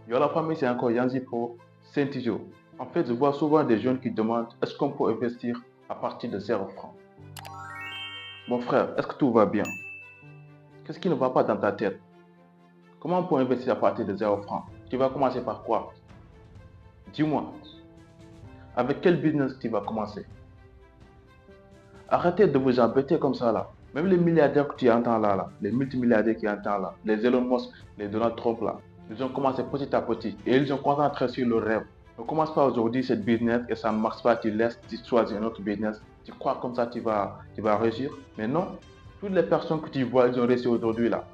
Yola famille, c'est encore Yanzi Pro, Saint-Ijo. En fait, je vois souvent des jeunes qui demandent est-ce qu'on peut investir à partir de 0 francs. Mon frère, est-ce que tout va bien? Qu'est-ce qui ne va pas dans ta tête? Comment on peut investir à partir de 0 francs? Tu vas commencer par quoi? Dis-moi, avec quel business tu vas commencer? Arrêtez de vous embêter comme ça là. Même les milliardaires que tu entends là, les multimilliardaires qui entendent là, les Elon Musk, les Donald Trump là, ils ont commencé petit à petit et ils ont concentré sur le rêve. Ne commence pas aujourd'hui cette business et ça ne marche pas, tu laisses, tu choisis un autre business. Tu crois comme ça tu vas réussir. Mais non, toutes les personnes que tu vois, ils ont réussi aujourd'hui là.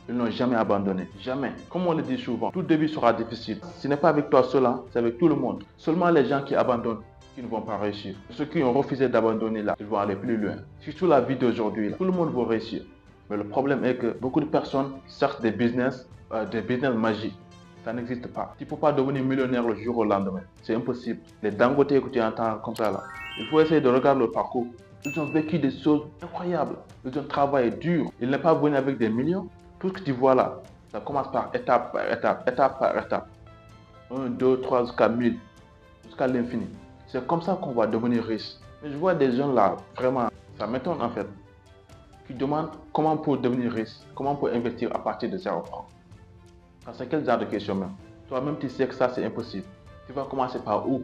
Ils n'ont jamais abandonné. Jamais. Comme on le dit souvent, tout début sera difficile. Ce n'est pas avec toi seul, hein, c'est avec tout le monde. Seulement les gens qui abandonnent qui ne vont pas réussir. Ceux qui ont refusé d'abandonner là, ils vont aller plus loin. Surtout la vie d'aujourd'hui, tout le monde va réussir. Mais le problème est que beaucoup de personnes cherchent des business magiques. Ça n'existe pas. Tu ne peux pas devenir millionnaire le jour au lendemain. C'est impossible. Les Dangote que tu entends comme ça là, il faut essayer de regarder le parcours. Ils ont vécu des choses incroyables. Ils ont travaillé dur. Ils n'est pas venu avec des millions. Tout ce que tu vois là, ça commence par étape par étape, étape par étape. 1, 2, 3 jusqu'à 1000, jusqu'à l'infini. C'est comme ça qu'on va devenir riche. Mais je vois des gens là, vraiment, ça m'étonne en fait, qui demandent comment on peut devenir riche, comment on peut investir à partir de 0 francs. C'est quel genre de question même? Toi-même, tu sais que ça, c'est impossible. Tu vas commencer par où?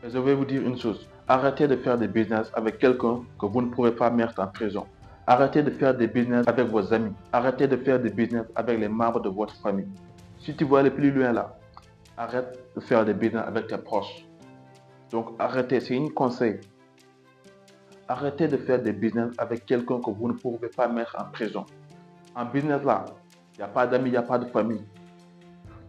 Et je vais vous dire une chose. Arrêtez de faire des business avec quelqu'un que vous ne pourrez pas mettre en prison. Arrêtez de faire des business avec vos amis. Arrêtez de faire des business avec les membres de votre famille. Si tu veux aller plus loin là, arrête de faire des business avec tes proches. Donc arrêtez, c'est un conseil. Arrêtez de faire des business avec quelqu'un que vous ne pouvez pas mettre en prison. En business là, il n'y a pas d'amis, il n'y a pas de famille.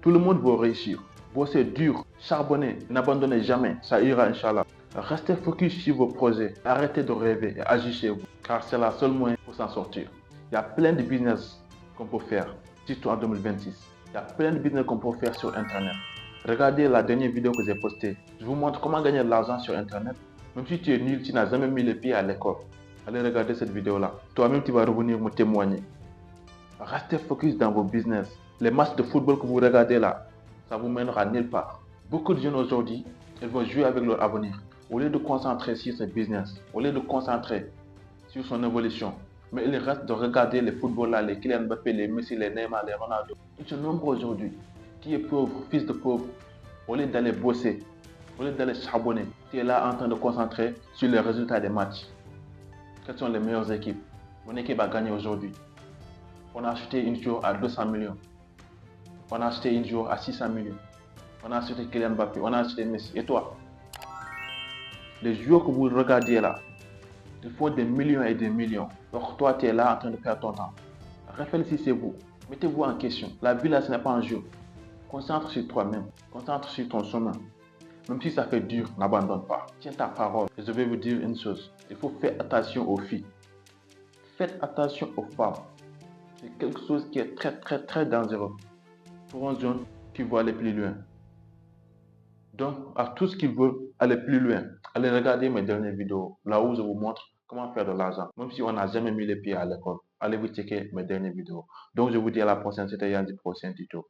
Tout le monde va réussir. Bossez dur, charbonnez, n'abandonnez jamais, ça ira Inch'Allah. Restez focus sur vos projets, arrêtez de rêver et agissez vous, car c'est la seule moyen pour s'en sortir. Il y a plein de business qu'on peut faire, surtout en 2026. Il y a plein de business qu'on peut faire sur Internet. Regardez la dernière vidéo que j'ai postée. Je vous montre comment gagner de l'argent sur Internet. Même si tu es nul, tu n'as jamais mis les pieds à l'école. Allez regarder cette vidéo-là. Toi-même, tu vas revenir me témoigner. Restez focus dans vos business. Les matchs de football que vous regardez là, ça vous mènera nulle part. Beaucoup de jeunes aujourd'hui, ils vont jouer avec leur avenir. Au lieu de concentrer sur ce business, au lieu de concentrer sur son évolution, mais ils restent de regarder les football là, les Kylian Mbappé, les Messi, les Neymar, les Ronaldo. Ils sont nombreux aujourd'hui qui est pauvre, fils de pauvre. Au lieu d'aller bosser, au lieu d'aller charbonner, tu es là en train de concentrer sur les résultats des matchs. Quelles sont les meilleures équipes? Mon équipe a gagné aujourd'hui. On a acheté une joueur à 200 millions. On a acheté une joueur à 600 millions. On a acheté Kylian Mbappé. On a acheté Messi. Et toi? Les joueurs que vous regardez là, ils font des millions et des millions. Donc toi, tu es là en train de perdre ton temps. Réfléchissez-vous. Mettez-vous en question. La vie là, ce n'est pas un jeu. Concentre sur toi-même. Concentre sur ton chemin. Même si ça fait dur, n'abandonne pas. Tiens ta parole. Et je vais vous dire une chose. Il faut faire attention aux filles. Faites attention aux femmes. C'est quelque chose qui est très très très dangereux pour un jeune qui veut aller plus loin. Donc, à tous qui veulent aller plus loin, allez regarder mes dernières vidéos, là où je vous montre comment faire de l'argent. Même si on n'a jamais mis les pieds à l'école, allez vous checker mes dernières vidéos. Donc, je vous dis à la prochaine, c'était Yann du prochain tuto.